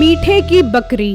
मीठे की बकरी।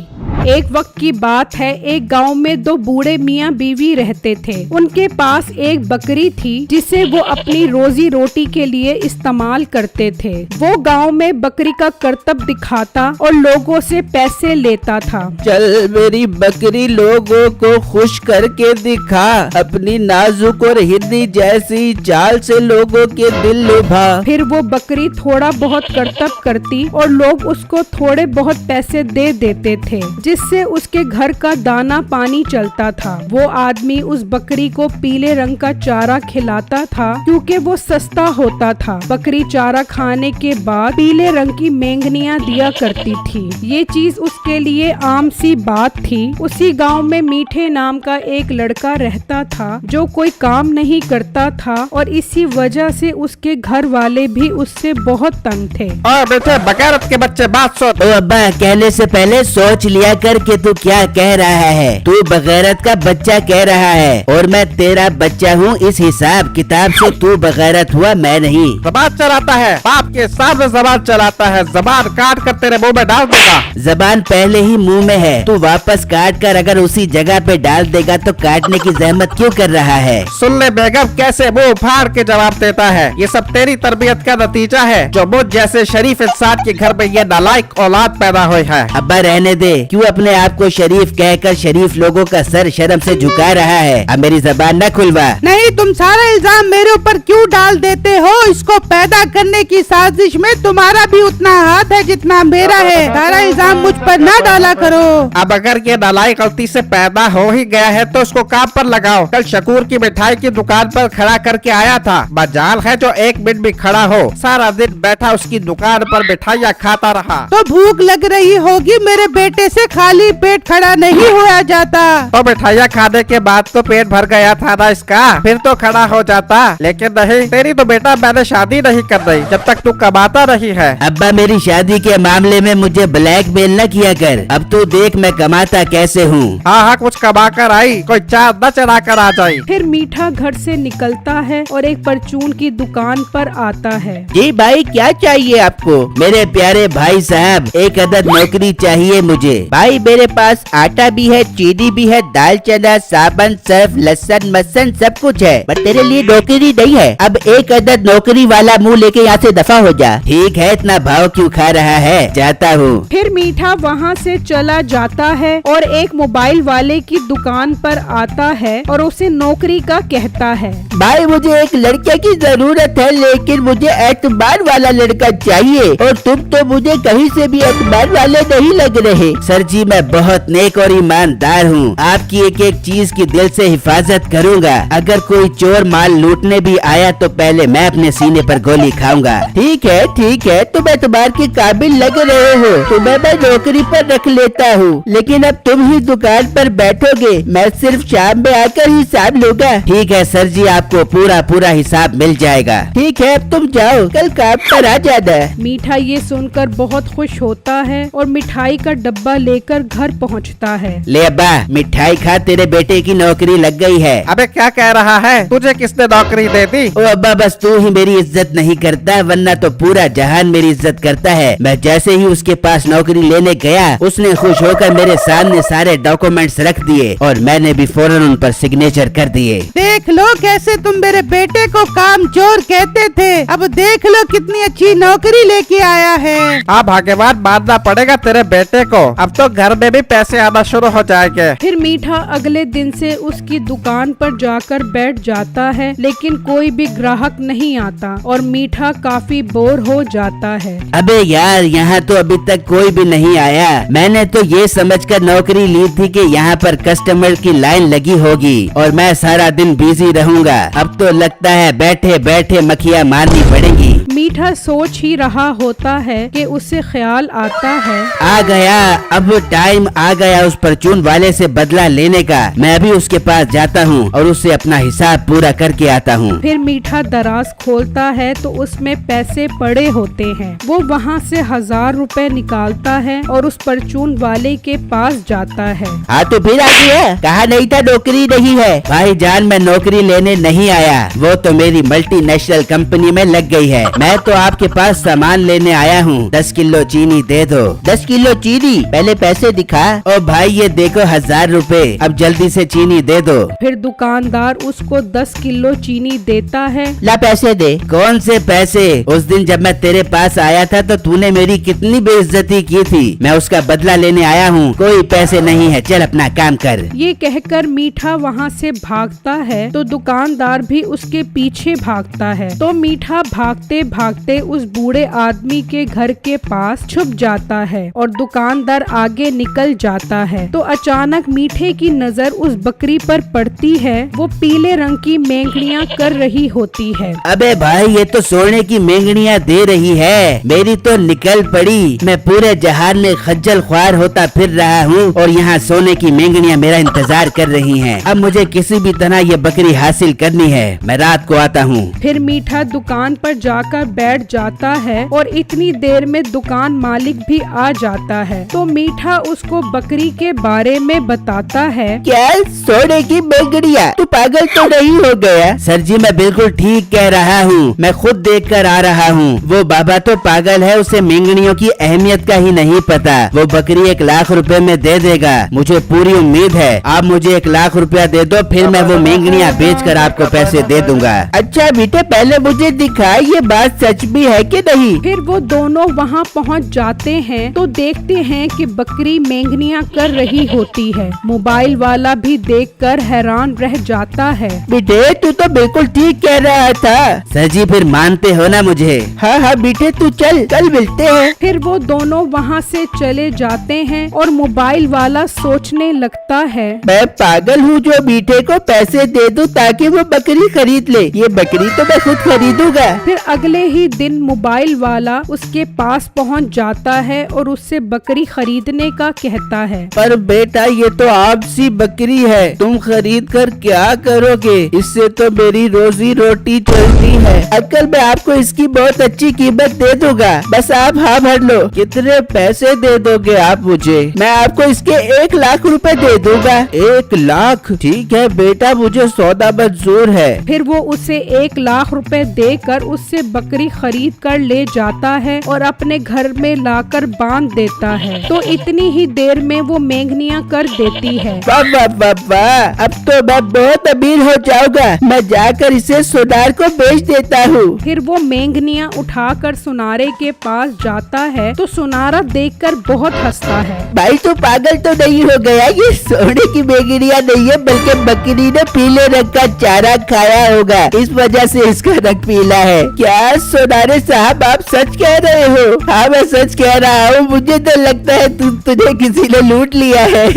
एक वक्त की बात है, एक गांव में दो बूढ़े मियाँ बीवी रहते थे। उनके पास एक बकरी थी जिसे वो अपनी रोजी रोटी के लिए इस्तेमाल करते थे। वो गांव में बकरी का करतब दिखाता और लोगों से पैसे लेता था। चल मेरी बकरी लोगों को खुश करके दिखा, अपनी नाजुक और हिरनी जैसी चाल से लोगों के दिल लुभा। फिर वो बकरी थोड़ा बहुत करतब करती और लोग उसको थोड़े बहुत पैसे दे देते थे, जिससे उसके घर का दाना पानी चलता था। वो आदमी उस बकरी को पीले रंग का चारा खिलाता था क्योंकि वो सस्ता होता था। बकरी चारा खाने के बाद पीले रंग की मेंगनियां दिया करती थी। ये चीज उसके लिए आम सी बात थी। उसी गांव में मीठे नाम का एक लड़का रहता था जो कोई काम नहीं करता था और इसी वजह से उसके घर वाले भी उससे बहुत तंग थे। और बेटे बगैरत के बच्चे, बात सुन। ओ अब्बा, कहने से पहले सोच लिया कर कि तू क्या कह रहा है। तू बगैरत का बच्चा कह रहा है और मैं तेरा बच्चा हूँ। इस हिसाब किताब से तू बगैरत हुआ, मैं नहीं। जबान चलाता है, बाप के सामने जबान चलाता है। जबान काट कर तेरे मुंह में डाल देगा। जबान पहले ही मुंह में है, तू वापस काट कर अगर उसी जगह पे डाल देगा तो काटने की जहमत क्यों कर रहा है। सुन ले बेगम, कैसे मुंह फाड़ के जवाब देता है। ये सब तेरी तरबियत का नतीजा है, जो मुझ जैसे शरीफ इंसान के घर में ये नालायक औलाद पैदा हुई है। अब्बा रहने दे, क्यों अपने आप को शरीफ कहकर शरीफ लोगों का सर शर्म से झुका रहा है। अब मेरी जबान न खुलवा। नहीं, तुम सारा इल्जाम मेरे ऊपर क्यों डाल देते हो। इसको पैदा करने की साजिश में तुम्हारा भी उतना हाथ है जितना मेरा है। सारा इल्जाम मुझ पर ना डाला करो। अब अगर ये नालायक गलती से पैदा हो ही गया है तो उसको काम पर लगाओ। कल शकूर की मिठाई की दुकान पर खड़ा करके आया था। मजाल है जो एक मिनट भी खड़ा हो। सारा दिन बैठा उसकी दुकान पर मिठाइयाँ खाता रहा। तो भूख लग रही होगी, मेरे बेटे से खाली पेट खड़ा नहीं हुआ जाता। तो मिठाइयाँ खाने के बाद तो पेट भर गया था ना इसका, फिर तो खड़ा हो जाता। लेकिन नहीं, तेरी तो बेटा मैंने शादी नहीं कर रही जब तक तू कमाता नहीं है। अब्बा, मेरी शादी के मामले में मुझे ब्लैकमेल न किया कर। अब तू देख मैं कमाता कैसे हूँ। हाँ हाँ, कुछ कमा कर आई, कोई चाँद न चढ़ा कर आ जाए। फिर मीठा घर से निकलता है और एक परचून की दुकान पर आता है। जी भाई, क्या चाहिए आपको। मेरे प्यारे भाई साहब, एक अदद नौकरी चाहिए मुझे। भाई मेरे पास आटा भी है, चीनी भी है, दाल चना, साबुन, सर्फ, लहसुन, मसन सब कुछ है, पर तेरे लिए नौकरी नहीं है। अब एक अदद नौकरी वाला मुंह लेके यहाँ से दफा हो जा। ठीक है, इतना भाव क्यों खा रहा है, जाता हूँ। फिर मीठा वहाँ से चला जाता है और एक मोबाइल वाले की दुकान पर आता है और उसे नौकरी का कहता है। भाई मुझे एक लड़के की जरूरत है, लेकिन मुझे एतबार वाला लड़का चाहिए और तुम तो मुझे कहीं से भी एतबार वाले नहीं लग रहे। सर जी, मैं बहुत नेक और ईमानदार हूँ। आपकी एक एक चीज की दिल से हिफाजत करूँगा। अगर कोई चोर माल लूटने भी आया तो पहले मैं अपने सीने पर गोली खाऊंगा। ठीक है, तुम एतबार के काबिल लग रहे हो, तुम्हें मैं नौकरी पर रख लेता हूँ। लेकिन अब तुम ही दुकान पर बैठोगे, मैं सिर्फ शाम में आकर हिसाब लूंगा। ठीक है सर जी, आपको पूरा हिसाब मिल जाएगा। ठीक है, अब तुम जाओ, कल काम पर आ जाना। मीठा ये सुनकर बहुत खुश होता है और मिठाई का डब्बा लेकर घर पहुंचता है। ले अब्बा, मिठाई खा, तेरे बेटे की नौकरी लग गई है। अबे क्या कह रहा है, तुझे किसने नौकरी दे दी। ओ अब्बा, बस तू ही मेरी इज्जत नहीं करता, वरना तो पूरा जहान मेरी इज्जत करता है। मैं जैसे ही उसके पास नौकरी लेने गया, उसने खुश होकर मेरे सामने सारे डॉक्यूमेंट्स रख दिए और मैंने भी फौरन उन पर सिग्नेचर कर दिए। देख लो कैसे तुम मेरे बेटे को कामचोर कहते थे, अब देख लो कितनी अच्छी नौकरी लेके आया है। हाँ, भाग्यवान मानना पड़ेगा तेरे बेटे को। अब तो घर में भी पैसे आना शुरू हो जाएंगे। फिर मीठा अगले दिन से उसकी दुकान पर जाकर बैठ जाता है, लेकिन कोई भी ग्राहक नहीं आता और मीठा काफी बोर हो जाता है। अबे यार, यहाँ तो अभी तक कोई भी नहीं आया। मैंने तो ये समझकर नौकरी ली थी कि यहाँ पर कस्टमर की लाइन लगी होगी और मैं सारा दिन बिजी रहूँगा। अब तो लगता है बैठे बैठे मक्खियाँ मारनी पड़ेगी। मीठा सोच ही रहा होता है कि उसे ख्याल आता है, आ गया, अब टाइम आ गया उस परचून वाले से बदला लेने का। मैं अभी उसके पास जाता हूँ और उससे अपना हिसाब पूरा करके आता हूँ। फिर मीठा दराज खोलता है तो उसमें पैसे पड़े होते हैं। वो वहाँ से 1000 रुपए निकालता है और उस परचून वाले के पास जाता है। हाँ तो फिर आ गया, कहा नहीं था नौकरी नहीं है। भाई जान, मैं नौकरी लेने नहीं आया, वो तो मेरी मल्टीनेशनल कंपनी में लग गई है। मैं तो आपके पास सामान लेने आया हूँ, 10 किलो चीनी दे दो। 10 किलो चीनी? पहले पैसे दिखा। ओ भाई ये देखो 1000 रुपए, अब जल्दी से चीनी दे दो। फिर दुकानदार उसको 10 किलो चीनी देता है। ला पैसे दे। कौन से पैसे? उस दिन जब मैं तेरे पास आया था तो तूने मेरी कितनी बेइज्जती की थी, मैं उसका बदला लेने आया हूँ। कोई पैसे नहीं है, चल अपना काम कर। ये कहकर मीठा वहाँ से भागता है तो दुकानदार भी उसके पीछे भागता है। तो मीठा भागते भागते उस बूढ़े आदमी के घर के पास छुप जाता है और दुकानदार आगे निकल जाता है। तो अचानक मीठे की नजर उस बकरी पर पड़ती है। वो पीले रंग की मेंगनियाँ कर रही होती है। अबे भाई ये तो सोने की मेंगनियाँ दे रही है, मेरी तो निकल पड़ी। मैं पूरे जहान में खज्जल ख्वार होता फिर रहा हूँ और यहाँ सोने की मेंगनियाँ मेरा इंतजार कर रही हैं। अब मुझे किसी भी तरह ये बकरी हासिल करनी है, मैं रात को आता हूँ। फिर मीठा दुकान पर जाकर बैठ जाता है और इतनी देर में दुकान मालिक भी आ जाता है। तो मीठा उसको बकरी के बारे में बताता है। क्या सोने की मेंगनियाँ? तू पागल तो नहीं हो गया? सर जी मैं बिल्कुल ठीक कह रहा हूँ, मैं खुद देख कर आ रहा हूँ। वो बाबा तो पागल है, उसे मेंगनियों की अहमियत का ही नहीं पता। वो बकरी 1 लाख रुपए में दे देगा, मुझे पूरी उम्मीद है। आप मुझे 1 लाख रुपया दे दो, फिर मैं वो मेंगनियाँ बेच कर आपको पैसे दे दूंगा। अच्छा बेटे पहले मुझे दिखा ये बात सच भी है कि नहीं? फिर वो दोनों वहाँ पहुँच जाते हैं तो देखते हैं कि बकरी मेंगनियाँ कर रही होती है। मोबाइल वाला भी देखकर हैरान रह जाता है। बेटे तू तो बिल्कुल ठीक कह रहा था। सर जी फिर मानते हो ना मुझे? हाँ हाँ बेटे तू चल, कल मिलते हैं। फिर वो दोनों वहाँ से चले जाते हैं और मोबाइल वाला सोचने लगता है, मैं पागल हूँ जो मीठे को पैसे दे दूं ताकि वो बकरी खरीद ले। ये बकरी तो मैं खुद खरीदूंगा। फिर अगले ही दिन मोबाइल वाला उसके पास पहुंच जाता है और उससे बकरी खरीदने का कहता है। पर बेटा ये तो आपसी बकरी है, तुम खरीद कर क्या करोगे? इससे तो मेरी रोजी रोटी चलती है। अंकल मैं आपको इसकी बहुत अच्छी कीमत दे दूंगा, बस आप हाँ भर लो। कितने पैसे दे दोगे आप मुझे? मैं आपको इसके 1 लाख रुपए दे दूंगा। 1 लाख? ठीक है बेटा मुझे सौदा मंजूर है। फिर वो उसे 1 लाख रुपए देकर उससे बकरी खरीद कर ले जाता है और अपने घर में लाकर बांध देता है। तो इतनी ही देर में वो मेंगनियाँ कर देती है। वाह वाह वाह वाह, अब तो मैं बहुत अमीर हो जाऊंगा। मैं जाकर इसे सुनार को बेच देता हूँ। फिर वो मेंगनियाँ उठाकर सुनारे के पास जाता है तो सुनारा देखकर बहुत हंसता है। भाई तू पागल तो नहीं हो गया? ये सोने की मेंगनियाँ नहीं है बल्कि बकरी ने पीले रंग का चारा खाया होगा, इस वजह से इसका रंग पीला है। क्या सोनारे साहब आप सच कह रहे हो? हाँ मैं सच कह रहा हूँ, मुझे तो लगता है तुझे किसी ने लूट लिया है।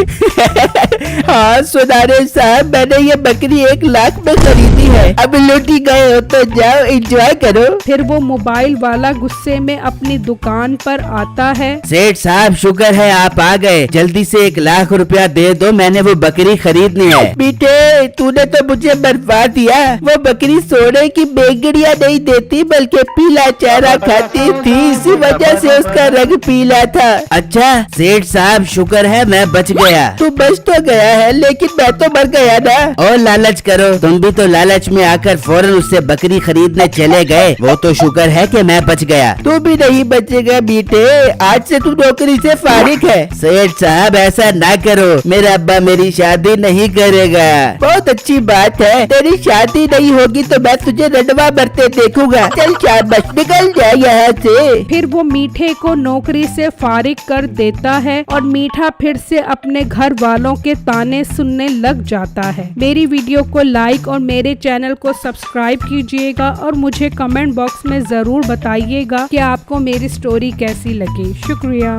हाँ सोनारे साहब मैंने ये बकरी 1 लाख में खरीदी है, अब लूट ही गए हो तो जाओ एंजॉय करो। फिर वो मोबाइल वाला गुस्से में अपनी दुकान पर आता है। सेठ साहब शुक्र है आप आ गए, जल्दी से 1 लाख रुपया दे दो, मैंने वो बकरी खरीदनी है। बेटे तूने तो मुझे बर्फा दिया, वो बकरी सोने की मेंगनियाँ नहीं देती बल्कि पीला चारा खाती थी, इसी वजह से उसका रंग पीला था। अच्छा सेठ साहब शुक्र है मैं बच गया। तू बच तो गया है लेकिन मैं तो मर गया ना। और लालच करो, तुम भी तो लालच में आकर फौरन उससे बकरी खरीदने चले गए, वो तो शुक्र है कि मैं बच गया। तू भी नहीं बचेगा बेटे, आज से तू नौकरी से फारिग है। सेठ साहब ऐसा ना करो, मेरा अब्बा मेरी शादी नहीं करेगा। बहुत अच्छी बात है, तेरी शादी नहीं होगी तो मैं तुझे रडवा भरते देखूंगा। चल शाबाश निकल जा यहाँ से। फिर वो मीठे को नौकरी से फारिग कर देता है और मीठा फिर से अपने घर वालों के ताने सुनने लग जाता है। मेरी वीडियो को लाइक और मेरे चैनल को सब्सक्राइब कीजिएगा और मुझे कमेंट बॉक्स में जरूर बताइएगा कि आपको मेरी स्टोरी कैसी लगी। शुक्रिया।